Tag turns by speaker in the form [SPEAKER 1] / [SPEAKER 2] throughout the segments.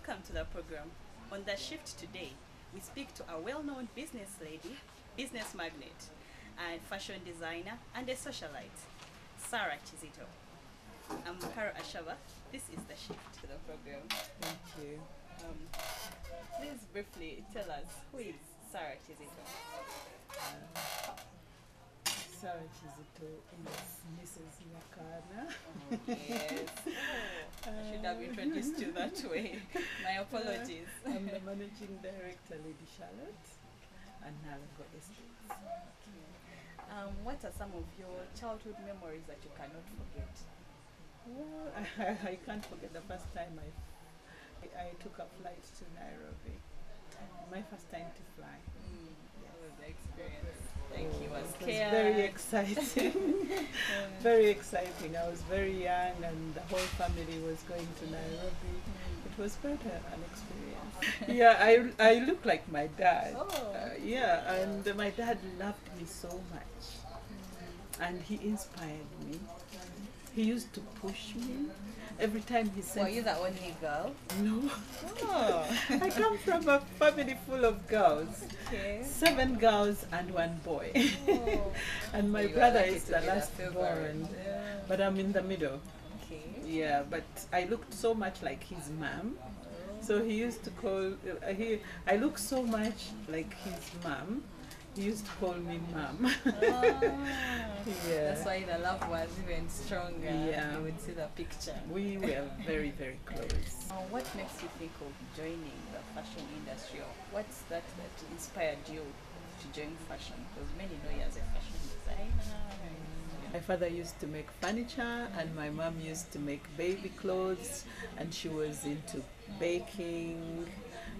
[SPEAKER 1] Welcome to the program. On The Shift today, we speak to a well-known business lady, business magnate, and fashion designer, and a socialite, Sarah Kizito. I'm Ashaba. This is The Shift to the program.
[SPEAKER 2] Thank you.
[SPEAKER 1] Please briefly tell us, who is Sarah Kizito?
[SPEAKER 2] Sarah Kizito is Mrs. Nyakana.
[SPEAKER 1] Oh, yes. I should have introduced you that way. My apologies.
[SPEAKER 2] I'm the managing director, Lady Charlotte, and Nalago Estates.
[SPEAKER 1] What are some of your childhood memories that you cannot forget?
[SPEAKER 2] Well, I can't forget the first time I took a flight to Nairobi. My first time to fly.
[SPEAKER 1] That was the experience. Thank you.
[SPEAKER 2] It was very exciting. Very exciting. I was very young and the whole family was going to Nairobi. It was quite an experience. Yeah, I look like my dad. Yeah, and my dad loved me so much. And he inspired me. He used to push me. Every time he said...
[SPEAKER 1] Were you the only girl?
[SPEAKER 2] No.
[SPEAKER 1] Oh.
[SPEAKER 2] I come from a family full of girls.
[SPEAKER 1] Okay.
[SPEAKER 2] 7 girls and 1 boy.
[SPEAKER 1] Oh.
[SPEAKER 2] And my
[SPEAKER 1] So you
[SPEAKER 2] brother
[SPEAKER 1] are lucky
[SPEAKER 2] is
[SPEAKER 1] to
[SPEAKER 2] the
[SPEAKER 1] be
[SPEAKER 2] last born.
[SPEAKER 1] Yeah.
[SPEAKER 2] But I'm in the middle.
[SPEAKER 1] Okay.
[SPEAKER 2] Yeah, but I looked so much like his mom. So he used to call... I look so much like his mom. He used to call me mom. Yeah.
[SPEAKER 1] That's why the love was even stronger.
[SPEAKER 2] Yeah.
[SPEAKER 1] You would see the picture.
[SPEAKER 2] We were very, very close.
[SPEAKER 1] What makes you think of joining the fashion industry? Or what's that inspired you to join fashion? Because many know you as a fashion designer.
[SPEAKER 2] My father used to make furniture and my mom used to make baby clothes, and she was into baking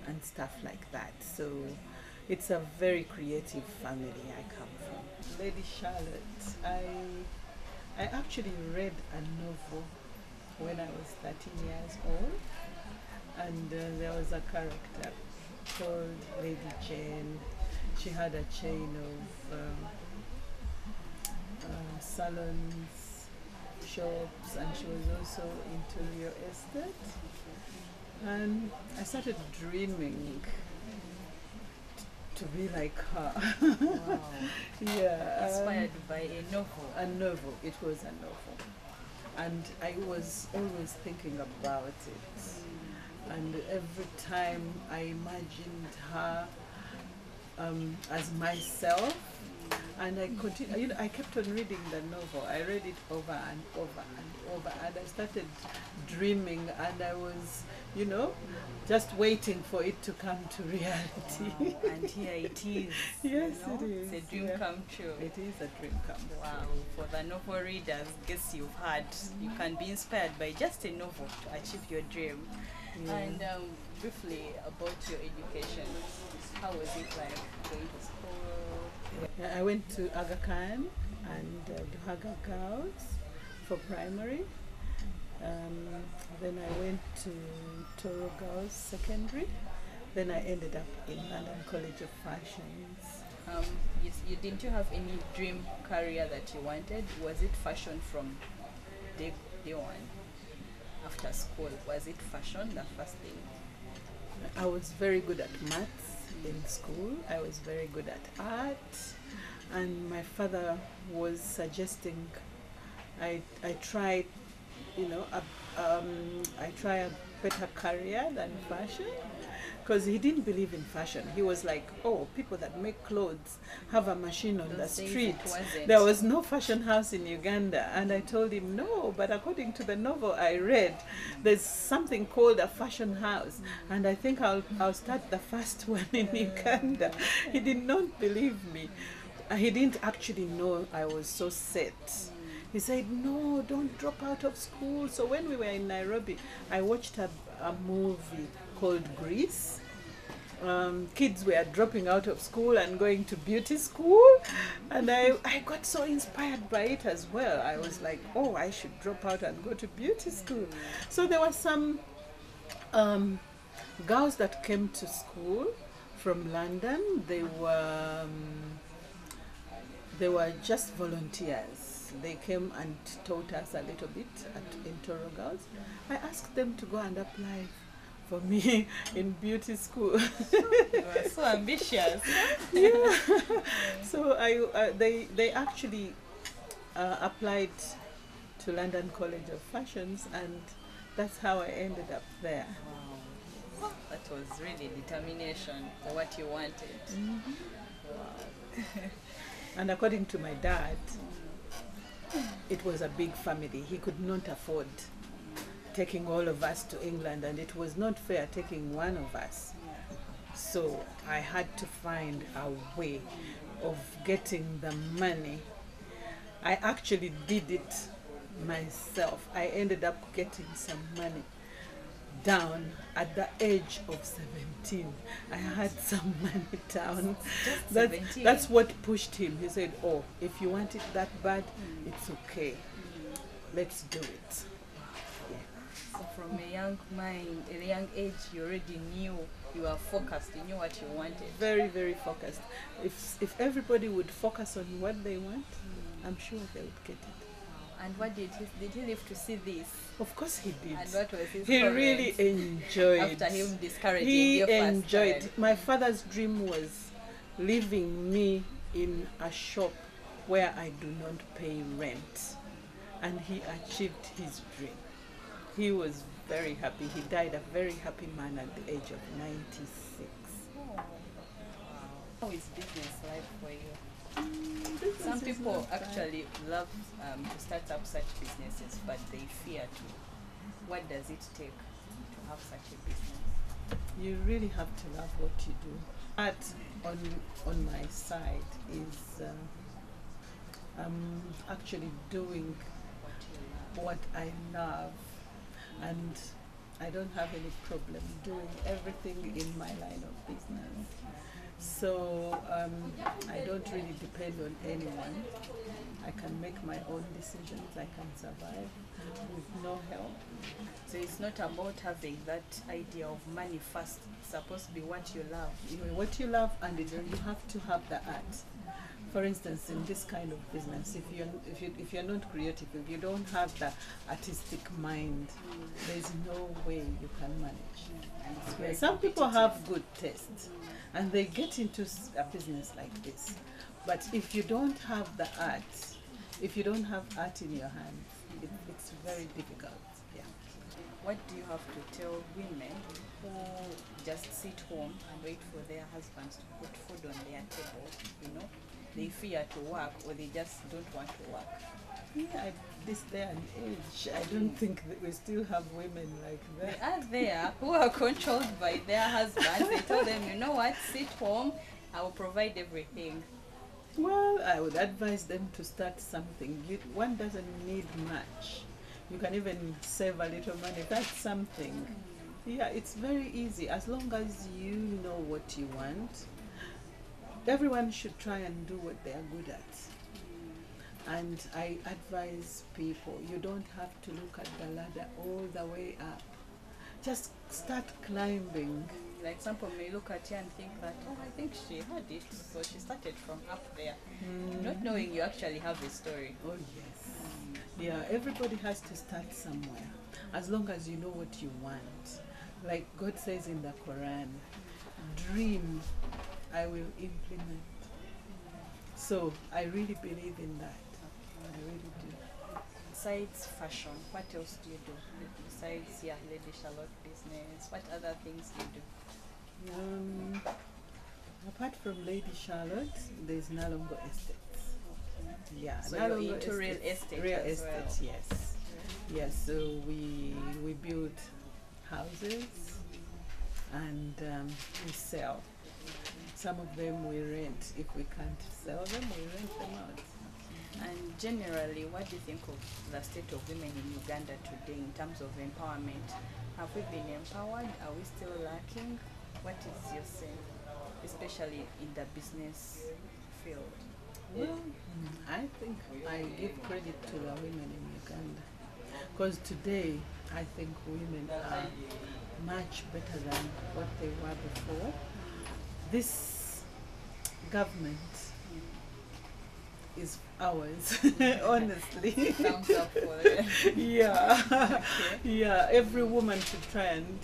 [SPEAKER 2] and stuff like that. So it's a very creative family I come from. Lady Charlotte, I actually read a novel when I was 13 years old, and there was a character called Lady Jane. She had a chain of salons, shops, and she was also into real estate. And I started dreaming to be like her.
[SPEAKER 1] Wow.
[SPEAKER 2] Yeah.
[SPEAKER 1] Inspired by a novel.
[SPEAKER 2] A novel. It was a novel. And I was always thinking about it. And every time I imagined her as myself, and I continued, I kept on reading the novel. I read it over and over and over, and I started dreaming, and I was, just waiting for it to come to reality.
[SPEAKER 1] Wow. And here it is.
[SPEAKER 2] Yes, it is.
[SPEAKER 1] It's a dream come true.
[SPEAKER 2] It is a dream come true.
[SPEAKER 1] Wow. For the novel readers, guess you've had, you can be inspired by just a novel to achieve your dream.
[SPEAKER 2] Yeah.
[SPEAKER 1] And briefly about your education, how was it like going to school?
[SPEAKER 2] Yeah, I went to Aga Khan and Duhaga Girls for primary. Then I went to Toro Girls Secondary. Then I ended up in London College of Fashions.
[SPEAKER 1] Didn't you have any dream career that you wanted? Was it fashion from day one? After school, was it fashion the first thing?
[SPEAKER 2] I was very good at maths in school. I was very good at art, and my father was suggesting I try, I try a better career than fashion, because he didn't believe in fashion. He was like, oh, people that make clothes have a machine on the street. There was no fashion house in Uganda. And I told him, no, but according to the novel I read, there's something called a fashion house. And I think I'll start the first one in Uganda. He did not believe me. He didn't actually know I was so set. He said, no, don't drop out of school. So when we were in Nairobi, I watched a movie called Grease. Kids were dropping out of school and going to beauty school, and I got so inspired by it as well. I was like, oh, I should drop out and go to beauty school. So there were some girls that came to school from London. They were just volunteers. They came and taught us a little bit in Toro Girls. I asked them to go and apply for me in beauty school.
[SPEAKER 1] You are so ambitious.
[SPEAKER 2] Yeah. So they actually applied to London College of Fashions, and that's how I ended up there.
[SPEAKER 1] Wow. That was really determination for what you wanted.
[SPEAKER 2] Mm-hmm.
[SPEAKER 1] Wow.
[SPEAKER 2] And according to my dad, it was a big family. He could not afford taking all of us to England, and it was not fair taking one of us. So I had to find a way of getting the money. I actually did it myself. I ended up getting some money down at the age of 17. I had some money down. That's what pushed him. He said, oh, if you want it that bad, it's okay. Let's do it.
[SPEAKER 1] So from a young mind, at a young age, you already knew, you were focused, you knew what you wanted.
[SPEAKER 2] Very, very focused. If everybody would focus on what they want, I'm sure they would get it.
[SPEAKER 1] And what did he live to see this?
[SPEAKER 2] Of course he did.
[SPEAKER 1] And what was his
[SPEAKER 2] He
[SPEAKER 1] comment
[SPEAKER 2] really enjoyed.
[SPEAKER 1] after him discouraging
[SPEAKER 2] He
[SPEAKER 1] you first
[SPEAKER 2] enjoyed.
[SPEAKER 1] time?
[SPEAKER 2] My father's dream was leaving me in a shop where I do not pay rent. And he achieved his dream. He was very happy. He died a very happy man at the age of 96.
[SPEAKER 1] Oh, wow. How is business life for you?
[SPEAKER 2] Business
[SPEAKER 1] Some
[SPEAKER 2] is
[SPEAKER 1] people
[SPEAKER 2] not bad.
[SPEAKER 1] actually love to start up such businesses, but they fear to. What does it take to have such a business?
[SPEAKER 2] You really have to love what you do. But on my side is I'm actually doing what I love, and I don't have any problem doing everything in my line of business. So I don't really depend on anyone. I can make my own decisions. I can survive with no help.
[SPEAKER 1] So it's not about having that idea of money first. It's supposed to be what you love.
[SPEAKER 2] What you love, and you have to have the art. For instance, in this kind of business, if you're not creative, if you don't have the artistic mind, there's no way you can manage. Some people have good taste, and they get into a business like this. But if you don't have the art, if you don't have art in your hands, it's very difficult. Yeah.
[SPEAKER 1] What do you have to tell women who just sit home and wait for their husbands to put food on their table? You know, they fear to work, or they just don't want to work.
[SPEAKER 2] Yeah, at this day and age, I don't think that we still have women like that.
[SPEAKER 1] They are there who are controlled by their husbands. They tell them, you know what, sit home, I will provide everything.
[SPEAKER 2] Well, I would advise them to start something. One doesn't need much. You can even save a little money. That's something. Yeah, it's very easy as long as you know what you want. Everyone should try and do what they are good at. And I advise people, you don't have to look at the ladder all the way up. Just start climbing.
[SPEAKER 1] Like some people may look at you and think that, oh, I think she had it, so she started from up there. Not knowing you actually have a story.
[SPEAKER 2] Oh yes. Yeah, everybody has to start somewhere, as long as you know what you want. Like God says in the Quran, dream, I will implement. So I really believe in that. I really do.
[SPEAKER 1] Besides fashion, what else do you do? Besides your Lady Charlotte business, what other things do you do?
[SPEAKER 2] Apart from Lady Charlotte, there's Nalongo Estates. Yeah,
[SPEAKER 1] So
[SPEAKER 2] Nalongo
[SPEAKER 1] you're into real estate
[SPEAKER 2] Real
[SPEAKER 1] as
[SPEAKER 2] estate,
[SPEAKER 1] well.
[SPEAKER 2] yes. Yes, so we build houses and we sell. Some of them we rent. If we can't sell them, we rent them out.
[SPEAKER 1] And generally, what do you think of the state of women in Uganda today in terms of empowerment? Have we been empowered? Are we still lacking? What is your say, especially in the business field?
[SPEAKER 2] Well, I think I give credit to the women in Uganda, because today I think women are much better than what they were before. This government is ours, honestly.
[SPEAKER 1] Thumbs up for it.
[SPEAKER 2] Yeah,
[SPEAKER 1] Okay.
[SPEAKER 2] yeah. Every woman should try and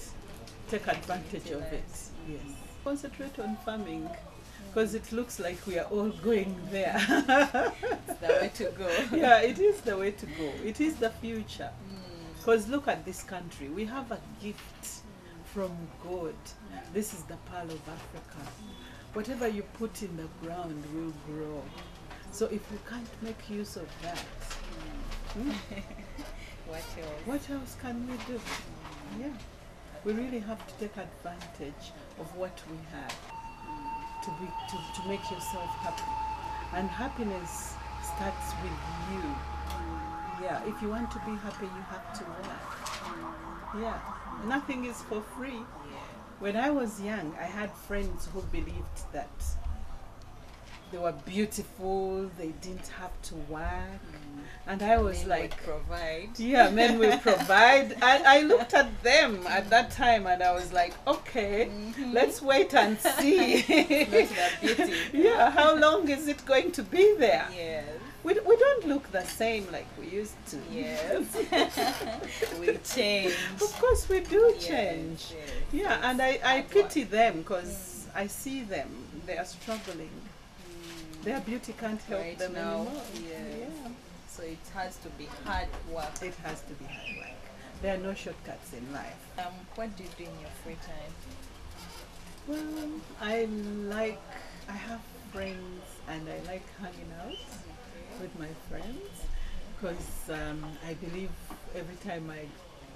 [SPEAKER 2] take advantage of it. Yes. Concentrate on farming because it looks like we are all going there.
[SPEAKER 1] It's the way to go.
[SPEAKER 2] Yeah, it is the way to go. It is the future. Because look at this country. We have a gift from God. This is the pearl of Africa. Whatever you put in the ground will grow. So if we can't make use of that, what else can we do? Yeah. We really have to take advantage of what we have to make yourself happy. And happiness starts with you. Yeah, if you want to be happy, you have to work. Yeah, nothing is for free. When I was young, I had friends who believed that they were beautiful, they didn't have to work. And I was
[SPEAKER 1] Men
[SPEAKER 2] like,
[SPEAKER 1] would provide.
[SPEAKER 2] Yeah, men will provide. I looked at them at that time and I was like, okay, let's wait and see.
[SPEAKER 1] Not that beauty.
[SPEAKER 2] Yeah, how long is it going to be there?
[SPEAKER 1] Yes.
[SPEAKER 2] We don't look the same like we used to.
[SPEAKER 1] Yes. We change.
[SPEAKER 2] Of course we do
[SPEAKER 1] Yes,
[SPEAKER 2] change.
[SPEAKER 1] yes,
[SPEAKER 2] Yeah, and I pity them because I see them. They are struggling. Their beauty can't help
[SPEAKER 1] Right
[SPEAKER 2] them
[SPEAKER 1] now,
[SPEAKER 2] anymore.
[SPEAKER 1] yes.
[SPEAKER 2] Yeah.
[SPEAKER 1] So it has to be hard work.
[SPEAKER 2] It has to be hard work. There are no shortcuts in life.
[SPEAKER 1] What do you do in your free time?
[SPEAKER 2] Well, I have friends and I like hanging out with my friends because I believe every time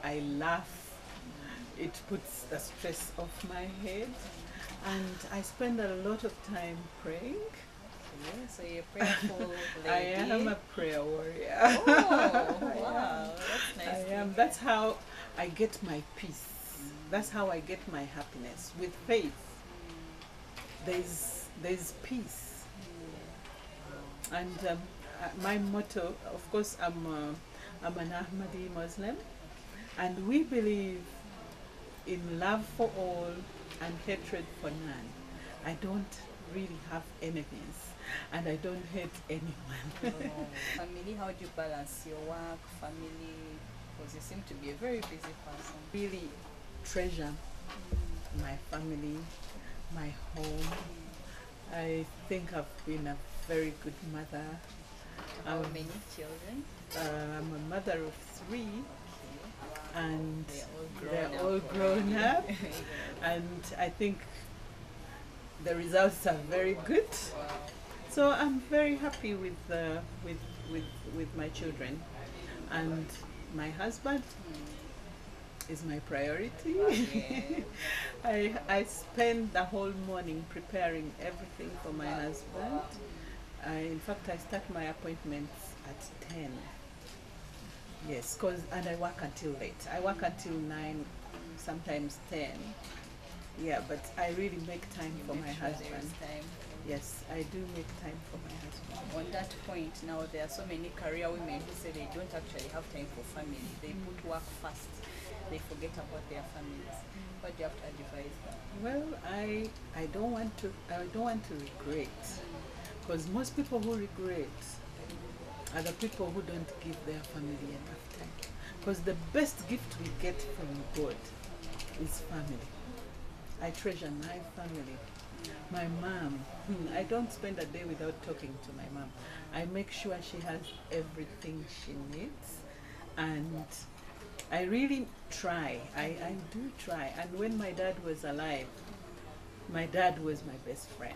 [SPEAKER 2] I laugh, it puts the stress off my head. And I spend a lot of time praying.
[SPEAKER 1] Okay, so you're a prayerful lady.
[SPEAKER 2] I am a prayer warrior.
[SPEAKER 1] Oh, wow. That's nice.
[SPEAKER 2] I am. That's how I get my peace. That's how I get my happiness. With faith, there's peace. And my motto, of course, I'm an Ahmadi Muslim, and we believe in love for all and hatred for none. I don't really have enemies, and I don't hate anyone.
[SPEAKER 1] Family, how do you balance your work, family? Because you seem to be a very busy person.
[SPEAKER 2] Really treasure my family, my home. I think I've been a very good mother.
[SPEAKER 1] How many children?
[SPEAKER 2] I'm a mother of 3, and
[SPEAKER 1] They're all grown
[SPEAKER 2] up. And I think the results are very good.
[SPEAKER 1] Wow.
[SPEAKER 2] So I'm very happy with my children, and my husband is my priority.
[SPEAKER 1] Yeah.
[SPEAKER 2] I spend the whole morning preparing everything for my husband. In fact, I start my appointments at 10. Yes, and I work until late. I work until 9, sometimes 10. Yeah, but I really make time for my husband. Yes, I do make time for my husband.
[SPEAKER 1] On that point, now there are so many career women who say they don't actually have time for family. They put work first. They forget about their families. What do you have to advise them?
[SPEAKER 2] Well, I don't want to regret, because most people who regret are the people who don't give their family enough time. Because the best gift we get from God is family. I treasure my family. My mom, I don't spend a day without talking to my mom. I make sure she has everything she needs, and I really try. I do try. And when my dad was alive, my dad was my best friend.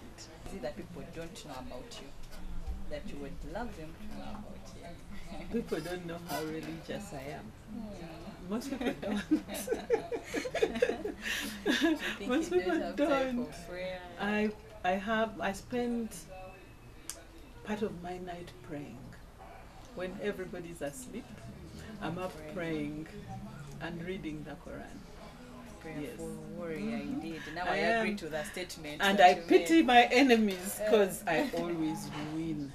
[SPEAKER 1] Is it that people don't know about you? That you would love them to know about you?
[SPEAKER 2] People don't know how religious I am. Most people don't. Most people don't. I spend part of my night praying. When everybody's asleep, I'm up praying and reading the Quran.
[SPEAKER 1] Prayerful warrior indeed. Now I agree to that statement.
[SPEAKER 2] And I pity my enemies because I always win.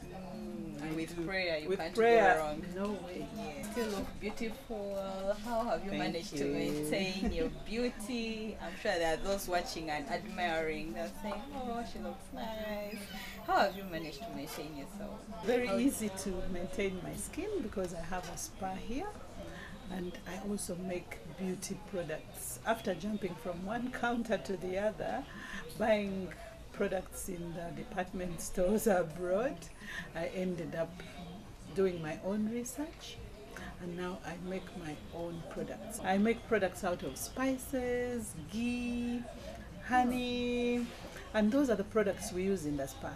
[SPEAKER 1] With prayer, you can't
[SPEAKER 2] go
[SPEAKER 1] wrong.
[SPEAKER 2] No way.
[SPEAKER 1] Yeah. Still look beautiful. How have you managed to maintain your beauty? I'm sure there are those watching and admiring. They're saying, oh, she looks nice. How have you managed to maintain yourself?
[SPEAKER 2] Very easy to maintain my skin because I have a spa here. And I also make beauty products. After jumping from one counter to the other, buying products in the department stores abroad, I ended up doing my own research, and now I make my own products. I make products out of spices, ghee, honey, and those are the products we use in the spa.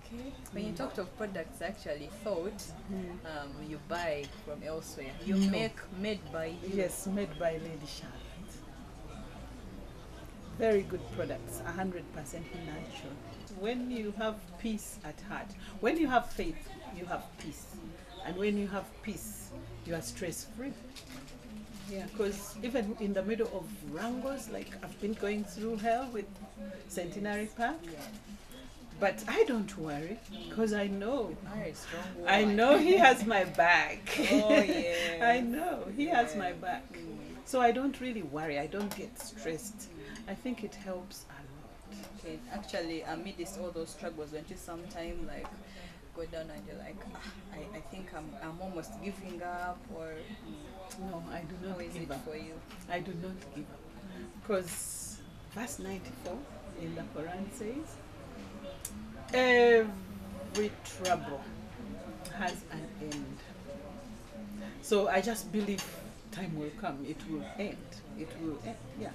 [SPEAKER 3] Okay. When you talked of products, I actually thought you buy from elsewhere. You make made by you.
[SPEAKER 2] Yes, made by Lady Charlotte. Very good products, 100% natural. When you have peace at heart, when you have faith, you have peace. And when you have peace, you are stress-free. Yeah, because even in the middle of wrangles, like I've been going through hell with Centenary Park, but I don't worry because I know. I know he has my back.
[SPEAKER 3] Oh yeah.
[SPEAKER 2] I know he has my back. So I don't really worry. I don't get stressed. I think it helps a lot.
[SPEAKER 3] Okay. Actually, amidst all those struggles, don't you sometimes like go down and you're like, I think I'm almost giving up, or
[SPEAKER 2] No, I do not
[SPEAKER 3] how is
[SPEAKER 2] give
[SPEAKER 3] it
[SPEAKER 2] up.
[SPEAKER 3] for you?
[SPEAKER 2] I do not give up. Because verse 94 in the Quran says, every trouble has an end. So I just believe time will come, it will end. It will end, yeah.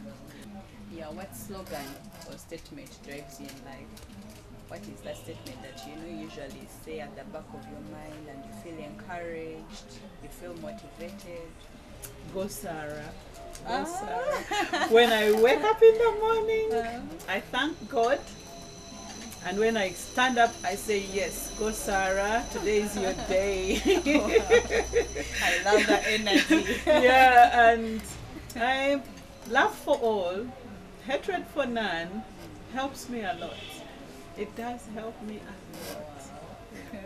[SPEAKER 3] Yeah, what slogan or statement drives you in life? What is that statement that you usually say at the back of your mind and you feel encouraged, you feel motivated?
[SPEAKER 2] Go Sarah. Go Sarah. When I wake up in the morning, I thank God. And when I stand up, I say, yes, go Sarah, today is your day.
[SPEAKER 3] I love that energy.
[SPEAKER 2] Yeah, and I love for all, hatred for none helps me a lot. It does help me a lot.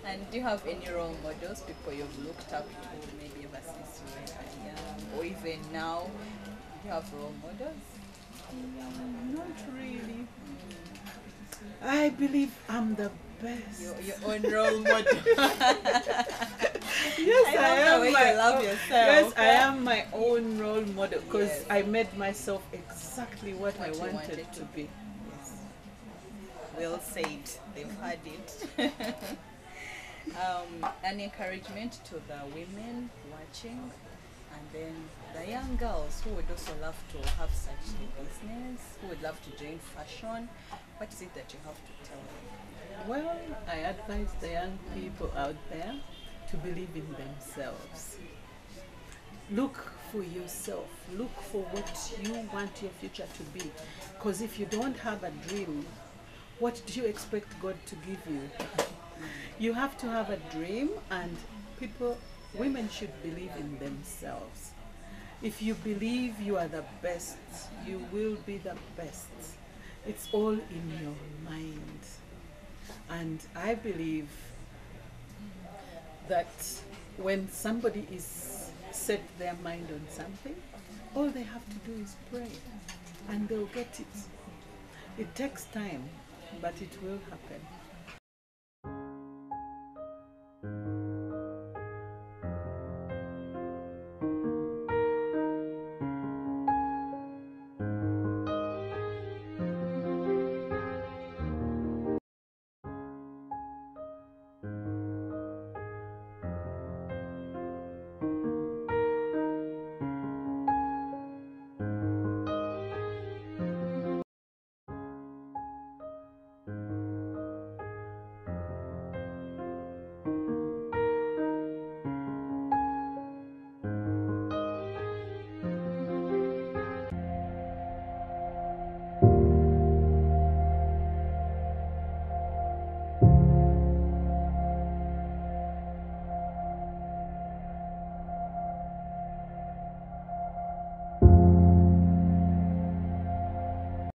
[SPEAKER 3] And do you have any role models, people you've looked up to, maybe ever since you were young, or even now? Do you have role models?
[SPEAKER 2] Not really. I believe I'm the best.
[SPEAKER 3] Your own role model.
[SPEAKER 2] Yes, I am.
[SPEAKER 3] You love yourself.
[SPEAKER 2] Yes, I am my own role model because
[SPEAKER 3] Yes.
[SPEAKER 2] I made myself exactly what I
[SPEAKER 3] you
[SPEAKER 2] wanted to be. Yes.
[SPEAKER 3] Well said. They've had it. An encouragement to the women watching, and then the young girls who would also love to have such a business, who would love to join fashion. What is it that you have to tell them?
[SPEAKER 2] Well, I advise the young people out there to believe in themselves. Look for yourself. Look for what you want your future to be. Because if you don't have a dream, what do you expect God to give you? You have to have a dream, and women should believe in themselves. If you believe you are the best, you will be the best. It's all in your mind. And I believe that when somebody is set their mind on something, all they have to do is pray and they'll get it. It takes time, but it will happen.